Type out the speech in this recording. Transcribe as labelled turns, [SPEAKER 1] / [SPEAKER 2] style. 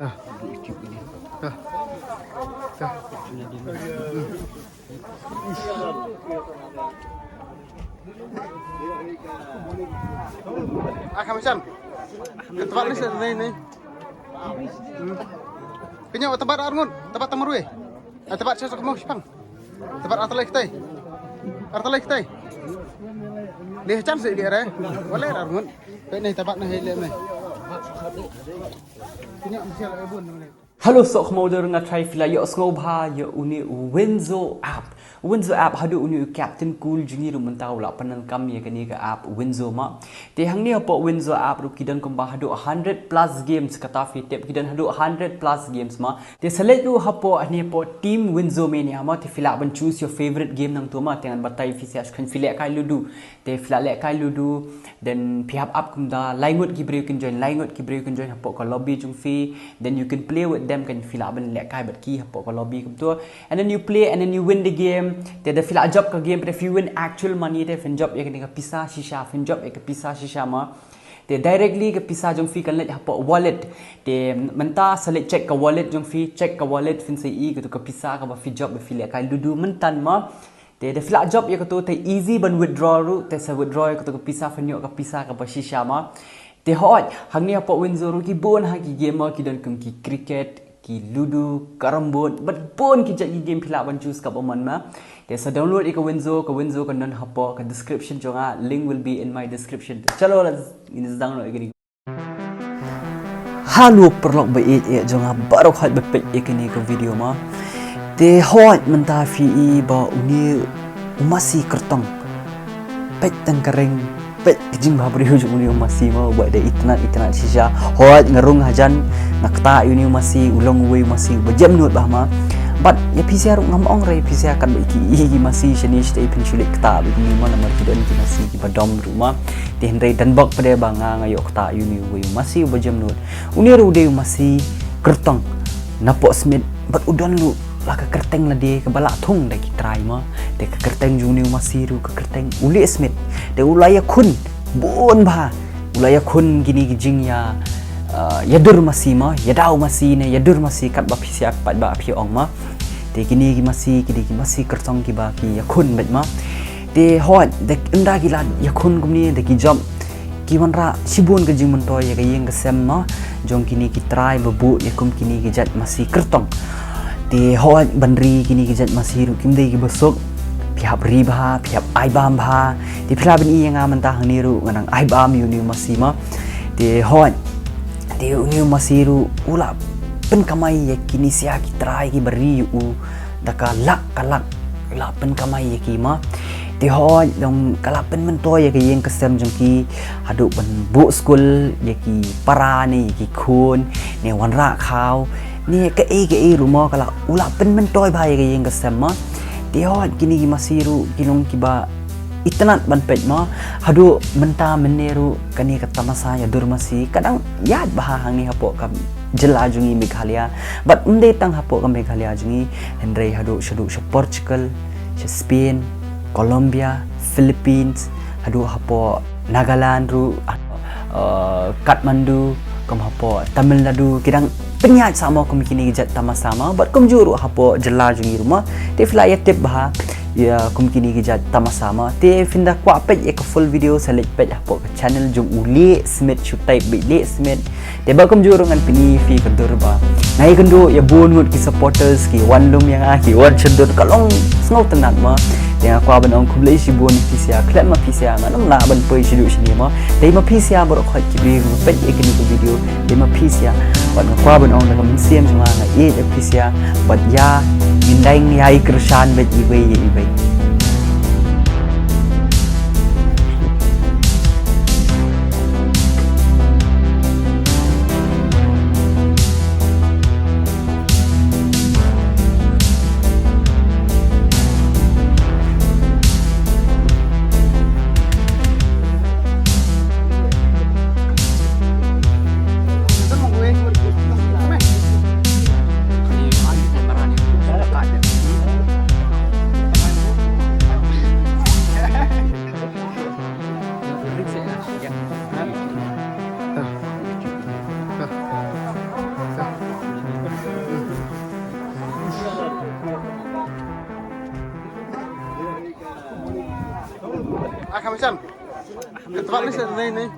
[SPEAKER 1] Ah, ah, ah. Macam tempat ni. Kenya tempat arngun, tempat tamarui. Tempat sohkhmow Jepang. Tempat artalai kita. Lieh chance di area. Boleh arngun. Ni tempat ni lieh ni. Kenya mesti ada bun.
[SPEAKER 2] Halo sohkhmow dengan trai fila yo sngoba yo uni Winzo app. Winzo app hadu uni captain cool jungi ru mentau la panan kam ye kani ka app Winzo ma. Te hang ni apa Winzo app ru kidan komba hadu 100 plus games kata fi tip kidan hadu 100 plus games ma. Te select ru hapo ani po team Winzo mania ma te fila ban choose your favorite game nang tu ma tengan batai fi sia kan fila kai ludu. Te fila le kai ludu then pihap app kumda laingot ki brew can join hapo ka lobby jung fi then you can play with them can fill up and let kai but key hapo ka lobby kum tu and then you play and then you win the game te the fill up job ka game but if you win actual money te fin job ye ka pisa shisha fin job ye ka pisa shisha ma te directly ka pisa jong fi kan let hapo wallet te menta select check ka wallet jong fi check ka wallet fin sei i ka pisa ka ba fi job be fill kai ludu mentan ma te the fill up job ye ka tu te easy ban withdraw ru te sa withdraw ka pisa fin yo ka pisa ka ba shisha ma te hot hang ni apa Winzo ru ki bon ha ki gamer ki dan kum ki cricket ki ludu karambot but bon ki jadi game phila ban choose ka man ma te sa download ka Winzo ka non hapo ka description jonga link will be in my description chalo let's download gini halo perlok ba e jonga baroh hat ba pet e kini ka video ma te hot menta fi ba uni masi kertong pet tang kering pet jing babri hujung uni masi mau buat ada itnat shisha hot ngerung hajan nakta uni masi ulong we masi bejam nut bah ma but ya PCR ngamong rai PCR kan iki masi shani stay penculik kta bi ni mana mar kidan ki masi ki badom rumah ten rai dan bok pada banga ngayo kta uni we masi bejam nut uni ru de masi kertong napok smit but udan lu laka kerteng la de ke balak thung da ki trai ma de ke kerteng juni masi ru ke kerteng uli smit de ulaya kun bon ba ulaya kun gini gijing ya yadur masi ma yadau masi ne yadur masi kat ba phisia pat ba phi ong ma de gini gi masi kertong ki ba ki ya kun bet ma de hot de unda gi la ya kun gumni de ki jom ki manra sibun ke jing mentoy ya ke yeng ke sem ma jong kini ki trai bebu ya kum kini gi jat masi kertong te hot bandri kini kijat masih kim dei ki besok pihak riba pihak aibam bha te phila ben i nga manta hang ru nganang aibam uni masih ma te hot te uni masih ru ula pynkamai ye kini sia ki trai ki beri u daka kalak la pynkamai ye ki ma te hot dong kalapen mento ye ki yeng kesem jong ki hadu ban bu school ye ki para ni ki khun ne wanra khaw ni ke rumah kala ula pen mentoy bhai ke yang kesema dia kini masih ru kilong kiba itnat ban pet ma hadu menta meneru kani kata masa ya dur masih kadang yad bah hang ni hapo kam jela jungi Meghalaya but unde tang hapo kam Meghalaya jungi hendrei hadu shadu Portugal Spain Colombia Philippines hadu hapo Nagaland ru Kathmandu kam hapo Tamil Nadu kidang penyat sama kum kini gejat sama-sama but kum juru hapo jela jungi rumah te fila ya tip bah ya kum kini gejat sama-sama te finda kwa pet ya ke full video select pet hapo ke channel jung lieh smit shoot type lieh smit te ba kum juru ngan pini fi kedur ba ngai kendo ya bon ngut ki supporters ki wanlum yang ki wan chedur kalong snow tenat ma yang aku aban ong kublai si bon fisia klep ma fisia nganam na ban poi sidu sini ma dei ma fisia baru khat ki bi pet ya kini video dei ma fisia ban aku aban ong dalam siam sama na ieid fisia bat ya indai ni ai kersan bet ibai
[SPEAKER 1] Akan macam. Tempat ni nih.